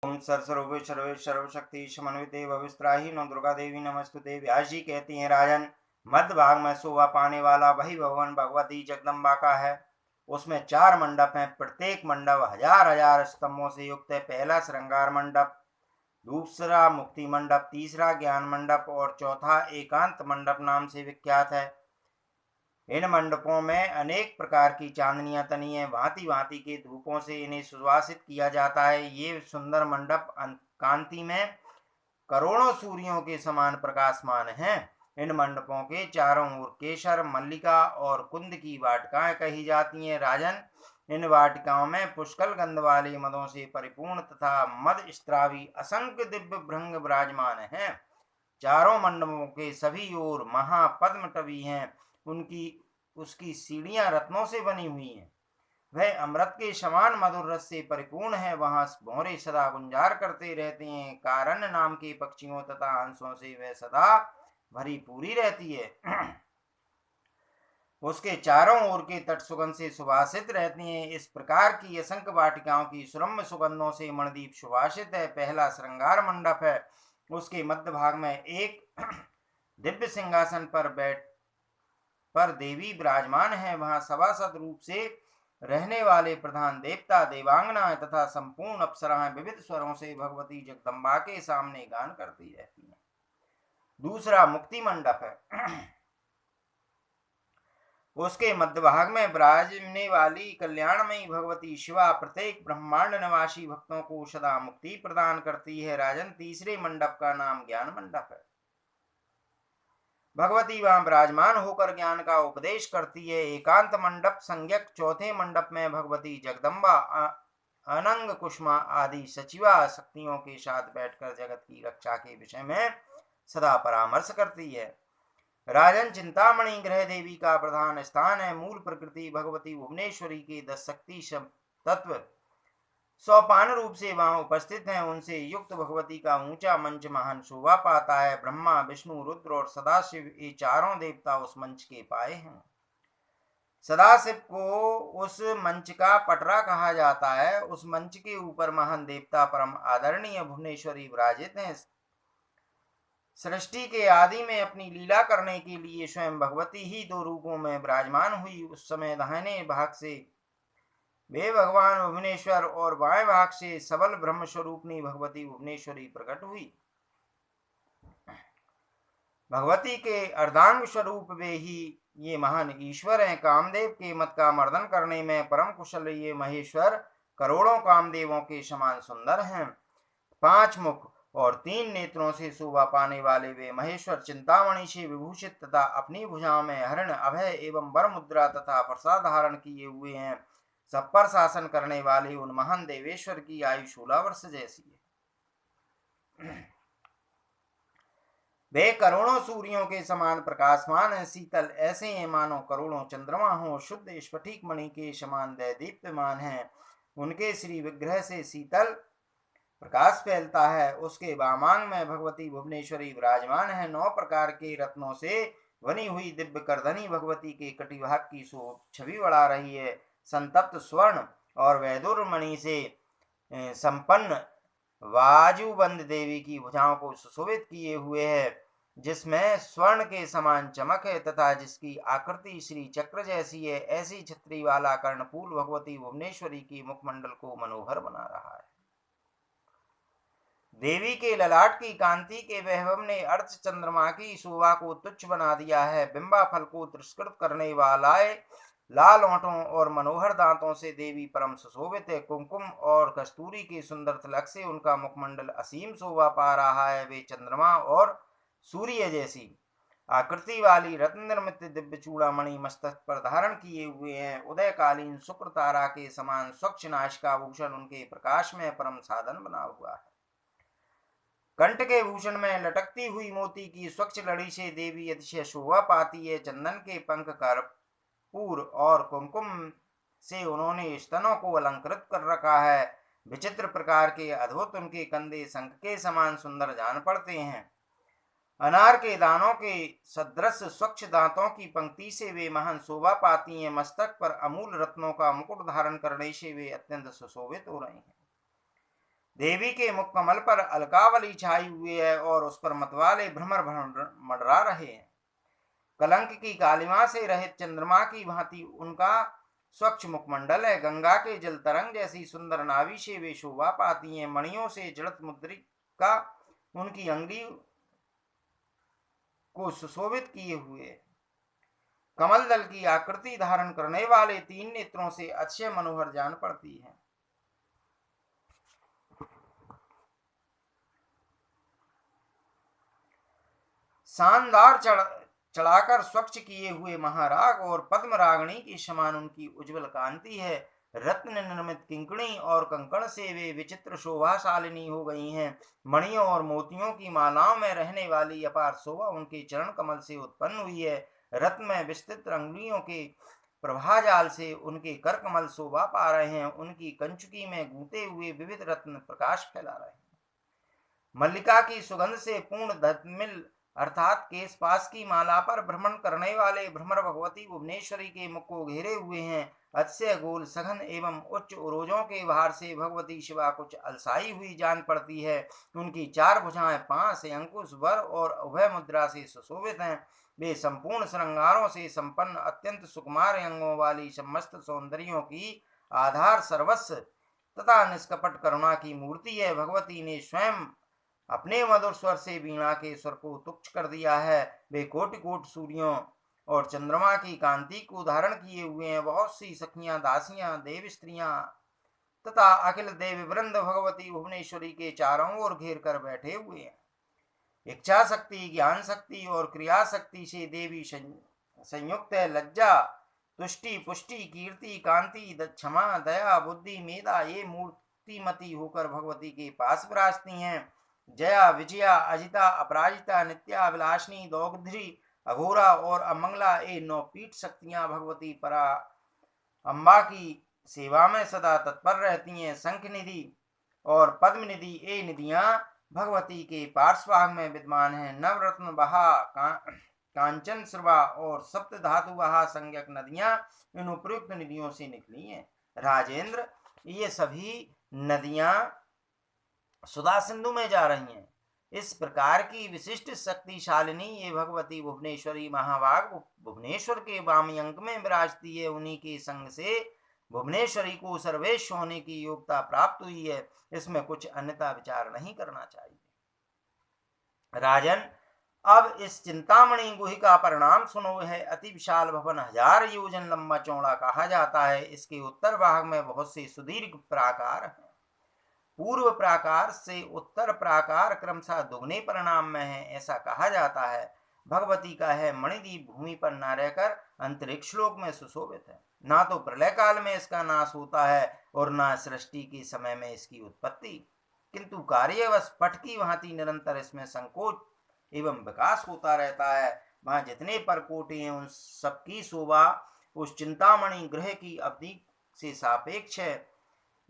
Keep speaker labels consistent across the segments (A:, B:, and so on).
A: ओम सर्वरूपे सर्वे सर्वशक्ति समन्विते भविस्त्राही no Durga Devi नमस्तुते। व्यास जी कहती हैं, राजन, मध्य भाग में शोभा पाने वाला वही भवन भगवती जगदम्बा का है। उसमें 4 मंडप हैं। प्रत्येक मंडप हजार हजार स्तंभों से युक्त है। पहला श्रृंगार मंडप, दूसरा मुक्ति मंडप, तीसरा ज्ञान मंडप और चौथा एकांत मंडप नाम से विख्यात है। इन मंडपों में अनेक प्रकार की चांदनियां तनी हैं। भांति भांति के धूपों से इन्हें सुवासित किया जाता है। ये सुंदर मंडप कांति में करोड़ों सूर्यों के समान प्रकाशमान हैं। इन मंडपों के चारों ओर केसर, मल्लिका और कुंद की वाटिकाएं कही जाती हैं। राजन, इन वाटिकाओं में पुष्कल गंध वाले मदों से परिपूर्ण तथा मद स्त्रावी असंख्य दिव्य भृंग विराजमान हैं। चारों मंडपों के सभी ओर महापद्म टवी हैं। उसकी सीढ़ियां रत्नों से बनी हुई हैं। वह अमृत के समान मधुर रस से परिपूर्ण है। वहां भौरे सदा गुंजार करते रहते हैं। कारण नाम के पक्षियों तथा हंसों से वह सदा भरी पूरी रहती है। उसके चारों ओर के तट सुगंध से सुवासित रहते हैं। इस प्रकार की असंख्य वाटिकाओं की सुरम्य सुगंधों से मणिदीप सुवासित है। पहला श्रृंगार मंडप है। उसके मध्य भाग में एक दिव्य सिंहासन पर देवी विराजमान है। वहां सभासद रूप से रहने वाले प्रधान देवता, देवांगनाएं तथा संपूर्ण अप्सराएं विविध स्वरों से भगवती जगदम्बा के सामने गान करती रहती हैं। दूसरा मुक्ति मंडप है। उसके मध्य भाग में विराजने वाली कल्याणमयी भगवती शिवा प्रत्येक ब्रह्मांड निवासी भक्तों को सदा मुक्ति प्रदान करती है। राजन, तीसरे मंडप का नाम ज्ञान मंडप है। भगवती वहां विराजमान होकर ज्ञान का उपदेश करती है। एकांत मंडप संज्ञक चौथे मंडप में भगवती जगदम्बा अनंग कुष्मा आदि सचिवा शक्तियों के साथ बैठकर जगत की रक्षा के विषय में सदा परामर्श करती है। राजन, चिंतामणि ग्रह देवी का प्रधान स्थान है। मूल प्रकृति भगवती भुवनेश्वरी के 10 शक्ति तत्व सोपान रूप से वहां उपस्थित हैं। उनसे युक्त भगवती का ऊंचा मंच महान शोभा पाता है। ब्रह्मा, विष्णु, रुद्र और सदाशिव ये चारों देवता उस मंच के पाए हैं। सदाशिव को उस मंच का पटरा कहा जाता है। उस मंच के ऊपर महान देवता परम आदरणीय भुवनेश्वरी विराजित हैं। सृष्टि के आदि में अपनी लीला करने के लिए स्वयं भगवती ही 2 रूपों में विराजमान हुई। उस समय दाहिने भाग से वे भगवान भुवनेश्वर और बाएं भाग से सबल ब्रह्म स्वरूपनी भगवती भुवनेश्वरी प्रकट हुई। भगवती के अर्धांग स्वरूप वे ही ये महान ईश्वर हैं। कामदेव के मत का मर्दन करने में परम कुशल ये महेश्वर करोड़ों कामदेवों के समान सुंदर हैं। 5 मुख और 3 नेत्रों से शोभा पाने वाले वे महेश्वर चिंतामणि से विभूषित तथा अपनी भुजाओं में हरण, अभय एवं वर मुद्रा तथा प्रसाद धारण किए हुए हैं। सब पर शासन करने वाले उन महान देवेश्वर की आयु 16 वर्ष जैसी है। वे करोड़ों सूर्यों के समान प्रकाशमान है। शीतल ऐसे हैं मानो करोड़ों चंद्रमा हो। शुद्ध स्फटिक मणि के समान दीप्यमान है। उनके श्री विग्रह से शीतल प्रकाश फैलता है। उसके वामांग में भगवती भुवनेश्वरी विराजमान है। 9 प्रकार के रत्नों से बनी हुई दिव्य करधनी भगवती के कटिभाग की छवि बढ़ा रही है। संतप्त स्वर्ण और वैदुर मणि से संपन्न वाजुबंद देवी की भुजाओं को सुशोभित किए हुए है, जिसमें स्वर्ण के समान चमक है तथा जिसकी आकृति श्री चक्र जैसी है। ऐसी छत्री वाला कर्णपूल भगवती भुवनेश्वरी की मुखमंडल को मनोहर बना रहा है। देवी के ललाट की कांति के वैभव ने अर्थ चंद्रमा की शोभा को तुच्छ बना दिया है। बिंबा फल को तिरस्कृत करने वाला लाल ओंठों और मनोहर दांतों से देवी परम सुशोभित है। कुमकुम और कस्तूरी के सुंदर तिलक से उनका मुखमंडल असीम शोभा पा रहा है। वे चंद्रमा और सूर्य जैसी आकृति वाली रत्न निर्मित दिव्य चूड़ामणि मस्तक पर धारण किए हुए हैं। उदयकालीन शुक्र तारा के समान स्वच्छ नाशिका भूषण उनके प्रकाश में परम साधन बना हुआ है। कंठ के भूषण में लटकती हुई मोती की स्वच्छ लड़ी से देवी अतिशय शोभा पाती है। चंदन के पंख, कर्पूर और कुमकुम से उन्होंने स्तनों को अलंकृत कर रखा है। विचित्र प्रकार के अद्भुत उनके कंधे शंख के समान सुंदर जान पड़ते हैं। अनार के दानों के सदृश स्वच्छ दांतों की पंक्ति से वे महान शोभा पाती हैं। मस्तक पर अमूल रत्नों का मुकुट धारण करने से वे अत्यंत सुशोभित हो रही हैं। देवी के मुख कमल पर अलकावली छाई हुई है और उस पर मतवाले भ्रमर मंडरा रहे हैं। कलंक की कालिमा से रहित चंद्रमा की भांति उनका स्वच्छ मुखमंडल है। गंगा के जल तरंग जैसी सुंदर नाभि से वे शोभा पाती हैं। मणियों से जड़त मुद्रिका उनकी अंगुली को सुशोभित किए हुए। कमल दल की आकृति धारण करने वाले 3 नेत्रों से अतिशय मनोहर जान पड़ती है। शानदार चढ़ाकर स्वच्छ किए हुए महाराग और पद्म रागणी की समान उनकी उज्जवल कांति है। रत्न निर्मित किंकणी और कंकण से वे विचित्र शोभाशालिनी हो गई हैं। मणियों और मोतियों की मालाओं में रहने वाली अपार शोभा उनके चरण कमल से उत्पन्न हुई है। रत्न में विस्तृत अंगुलियों के प्रभाजाल से उनके कर कमल शोभा पा रहे हैं। उनकी कंचुकी में गूंथे हुए विविध रत्न प्रकाश फैला रहे हैं। मल्लिका की सुगंध से पूर्ण धमिल अर्थात केश पास की माला पर भ्रमण करने वाले भ्रमर भगवती भुवनेश्वरी के मुख को घेरे हुए हैं। अतिशय गोल सघन एवं उच्च उरोजों के भार से भगवती शिवा कुछ अलसाई हुई जान पड़ती है। उनकी 4 भुजाएं 5 से अंकुश वर और उभय मुद्रा से सुशोभित हैं। वे संपूर्ण श्रृंगारों से संपन्न अत्यंत सुकुमार अंगों वाली समस्त सौंदर्यों की आधार सर्वस्व तथा निष्कपट करुणा की मूर्ति है। भगवती ने स्वयं अपने मधुर स्वर से वीणा के स्वर को तुच्छ कर दिया है। वे कोटि कोटि सूर्यों और चंद्रमा की कांति को धारण किए हुए हैं। बहुत सी सखियां, दासियां, देव स्त्रियां तथा अखिल देव वृंद भगवती भुवनेश्वरी के चारों ओर घेर कर बैठे हुए हैं। इच्छा शक्ति, ज्ञान शक्ति और क्रिया शक्ति से देवी संयुक्त है। लज्जा, तुष्टि, पुष्टि, कीर्ति, कांति, क्षमा, दया, बुद्धि, मेधा ये मूर्तिमती होकर भगवती के पास विराजती हैं। जया, विजया, अजिता, अपराजिता, नित्या, विलासिनी, दौग्ध्री, अघोरा और अमंगला ये 9 पीठ शक्तियां भगवती परा अम्बा की सेवा में सदा तत्पर रहती हैं। शंख निधि और पद्म निधि ये निधियां भगवती के पार्श्वभाग में विद्यमान हैं। नवरत्न बहा, कांचन श्रवा और सप्त धातु बहा संज्ञक नदियां इन उपयुक्त निधियों से निकली हैं। राजेंद्र, ये सभी नदियां सुधा सिंधु में जा रही हैं। इस प्रकार की विशिष्ट शक्तिशालिनी ये भगवती भुवनेश्वरी महाभाग भुवनेश्वर के वामी अंक में विराजती है। उन्हीं के संग से भुवनेश्वरी को सर्वेश होने की योग्यता प्राप्त हुई है। इसमें कुछ अन्यथा विचार नहीं करना चाहिए। राजन, अब इस चिंतामणि गुही का परिणाम सुनो है। अति विशाल भवन 1000 योजन लंबा चौड़ा कहा जाता है। इसके उत्तर भाग में बहुत से सुदीर्घ प्राकार हैं। पूर्व प्राकार से उत्तर प्राकार क्रमशः दुगने परिणाम में है, ऐसा कहा जाता है। भगवती का है मणिदीप भूमि पर न रहकर अंतरिक्ष लोक में सुशोभित है। ना तो प्रलय काल में इसका नाश होता है और न सृष्टि के समय में इसकी उत्पत्ति, किंतु कार्यवश पट की भांति निरंतर इसमें संकोच एवं विकास होता रहता है। वहां जितने परकोटे हैं उन सबकी शोभा उस चिंतामणि ग्रह की अवधि से सापेक्ष है।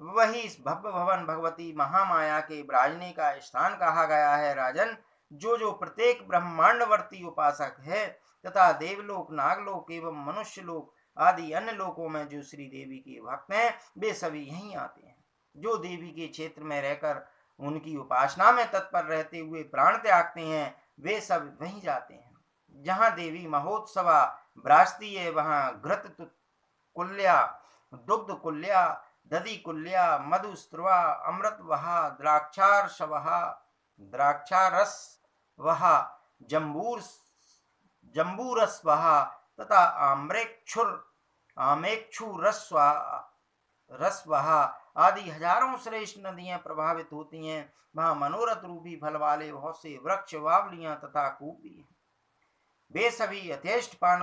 A: वही इस भव्य भवन भगवती महामाया के विराजने का स्थान कहा गया है। राजन, जो प्रत्येक ब्रह्मांडवर्ती उपासक है तथा देवलोक, नागलोक एवं मनुष्य लोक आदि अन्य लोकों में जो श्री देवी के भक्त हैं वे सभी यहीं आते हैं। जो देवी के क्षेत्र में रहकर उनकी उपासना में तत्पर रहते हुए प्राण त्यागते हैं वे सब वहीं जाते हैं। जहाँ देवी महोत्सवा विराजती है वहाँ घृत कुल्या, दुग्ध कुल्या, दधि कुल्या, मधुस्त्रवा, अमृत वहा, द्राक्षारस वहा, जम्बूरस वहा तथा आमेक्षु रस वहा आदि हजारों श्रेष्ठ नदियां प्रभावित होती हैं। वहां मनोरथ रूपी फल वाले बहुत से वृक्ष, वावलियां तथा कूप भी हैं। वे सभी यथेष्ट पान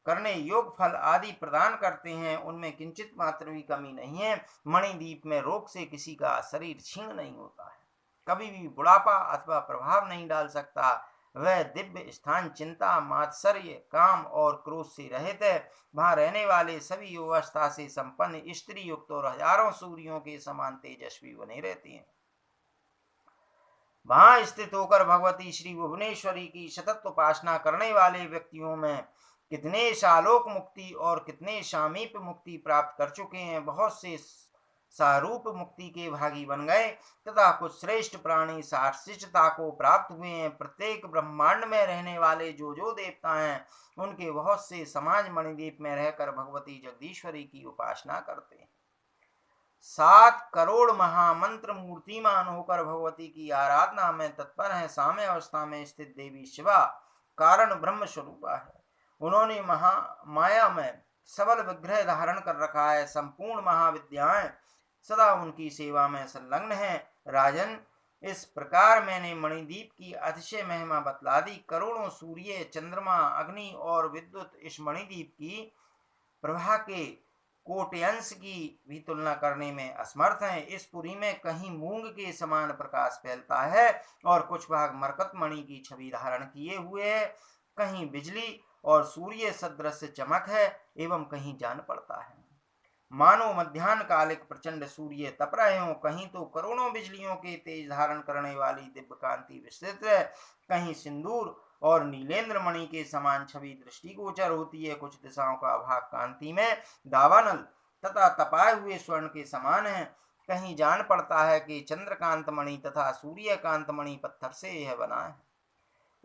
A: करने योग फल आदि प्रदान करते हैं। उनमें किंचित मात्र भी कमी नहीं है। मणिदीप में रोग से किसी का शरीर क्षीण नहीं होता है, कभी भी बुढ़ापा अथवा प्रभाव नहीं डाल सकता। वह दिव्य स्थान चिंता, मात्सर्य, काम और क्रोध से रहित है। वहां रहने वाले सभी अवस्था से संपन्न, स्त्री युक्त और हजारों सूर्यों के समान तेजस्वी बने रहते हैं। वहां स्थित होकर भगवती श्री भुवनेश्वरी की सतत उपासना करने वाले व्यक्तियों में कितने शालोक मुक्ति और कितने शामीप मुक्ति प्राप्त कर चुके हैं। बहुत से सारूप मुक्ति के भागी बन गए तथा कुछ श्रेष्ठ प्राणी सार्शिष्टता को प्राप्त हुए हैं। प्रत्येक ब्रह्मांड में रहने वाले जो देवता हैं उनके बहुत से समाज मणिद्वीप में रहकर भगवती जगदीश्वरी की उपासना करते हैं। 7 करोड़ महामंत्र मूर्तिमान होकर भगवती की आराधना में तत्पर है। साम्य अवस्था में स्थित देवी शिवा कारण ब्रह्म स्वरूपा है। उन्होंने माया में सबल विग्रह धारण कर रखा है। संपूर्ण महाविद्याएं सदा उनकी सेवा में संलग्न है। राजन, इस प्रकार मैंने मणिद्वीप की अतिशय महिमा बतला दी। करोड़ों सूर्य, चंद्रमा, अग्नि और विद्युत इस मणिद्वीप की प्रभा के कोट्यंश की भी तुलना करने में असमर्थ हैं। इस पुरी में कहीं मूंग के समान प्रकाश फैलता है और कुछ भाग मरकत मणि की छवि धारण किए हुए है। कहीं बिजली और सूर्य सदृश चमक है एवं कहीं जान पड़ता है मानो मध्यान्ह कालिक प्रचंड सूर्य तप रहे हो। कहीं तो करोड़ों बिजलियों के तेज धारण करने वाली दिव्य कांति विस्तृत है। कहीं सिंदूर और नीलेंद्र मणि के समान छवि दृष्टिगोचर होती है। कुछ दिशाओं का भाग कांति में दावानल तथा तपाए हुए स्वर्ण के समान है। कहीं जान पड़ता है कि चंद्रकांत मणि तथा सूर्यकांत मणि पत्थर से यह बना है।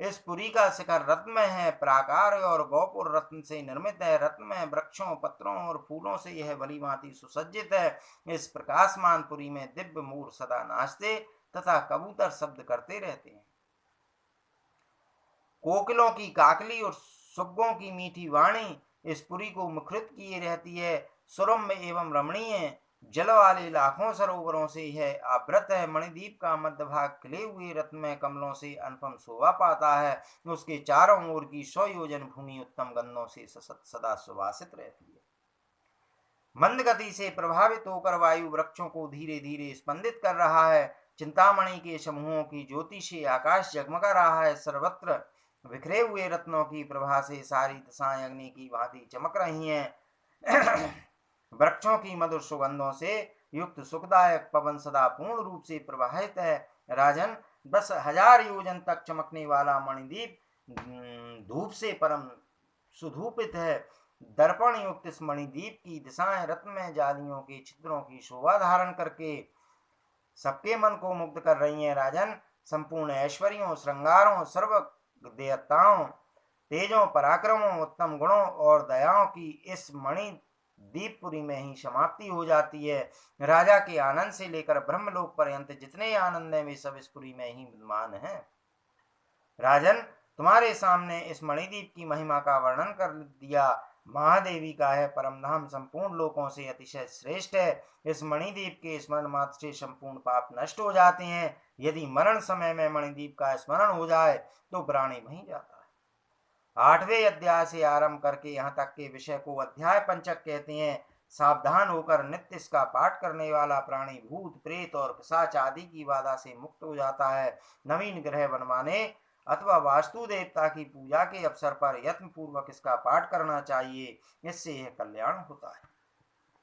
A: इस पुरी का शिखर रत्न है, प्राकार और गौपुर रत्न से निर्मित है। रत्न में वृक्षों, पत्रों और फूलों से यह भली भांति सुसज्जित है। इस प्रकाशमान पुरी में दिव्य मोर सदा नाचते तथा कबूतर शब्द करते रहते हैं। कोकिलों की काकली और सुग्गों की मीठी वाणी इस पुरी को मुखरित किए रहती है। सुरम्य एवं रमणीय जल वाले लाखों सरोवरों से यह आवृत है। मणिद्वीप का मध्य भाग खिले हुए रत्नमय कमलों से अनुपम शोभा पाता है। उसके चारों ओर की 100 योजन भूमि उत्तम गंधों से सदा सुवासित रहती है। मंद गति से प्रभावित होकर वायु वृक्षों को धीरे धीरे स्पंदित कर रहा है। चिंतामणि के समूहों की ज्योति से आकाश जगमगा रहा है। सर्वत्र बिखरे हुए रत्नों की प्रभा से सारी दिशाएं अग्नि की भांति चमक रही हैं। वृक्षों की मधुर सुगंधों से युक्त सुखदायक पवन सदा पूर्ण रूप से प्रवाहित है। राजन, 10,000 योजन तक चमकने वाला मणिद्वीप धूप से परम सुधूपित है। दर्पण युक्त इस मणिद्वीप की दिशाएं रत्नमय जालियों के छिद्रों की शोभा धारण करके सबके मन को मुग्ध कर रही हैं। राजन, संपूर्ण ऐश्वर्यों, श्रृंगारों, सर्व देवताओं, तेजों, पराक्रमों, उत्तम गुणों और दयाओं की इस मणि दीपपुरी में ही समाप्ति हो जाती है। राजा के आनंद से लेकर ब्रह्मलोक पर्यंत जितने आनंद हैं वे सब इस पुरी में ही विद्यमान हैं। राजन, तुम्हारे सामने इस मणिद्वीप की महिमा का वर्णन कर दिया। महादेवी का है परम धाम संपूर्ण लोकों से अतिशय श्रेष्ठ है। इस मणिद्वीप के स्मरण मात्र से संपूर्ण पाप नष्ट हो जाते हैं। यदि मरण समय में मणिद्वीप का स्मरण हो जाए तो प्राणी वहीं जाता है। 8वें अध्याय से आरंभ करके यहाँ तक के विषय को अध्याय पंचक कहते हैं। सावधान होकर नित्य इसका पाठ करने वाला प्राणी भूत, प्रेत और पिशाच आदि की बाधा से मुक्त हो जाता है। नवीन ग्रह बनवाने अथवा वास्तु देवता की पूजा के अवसर पर यत्न पूर्वक इसका पाठ करना चाहिए। इससे यह कल्याण होता है।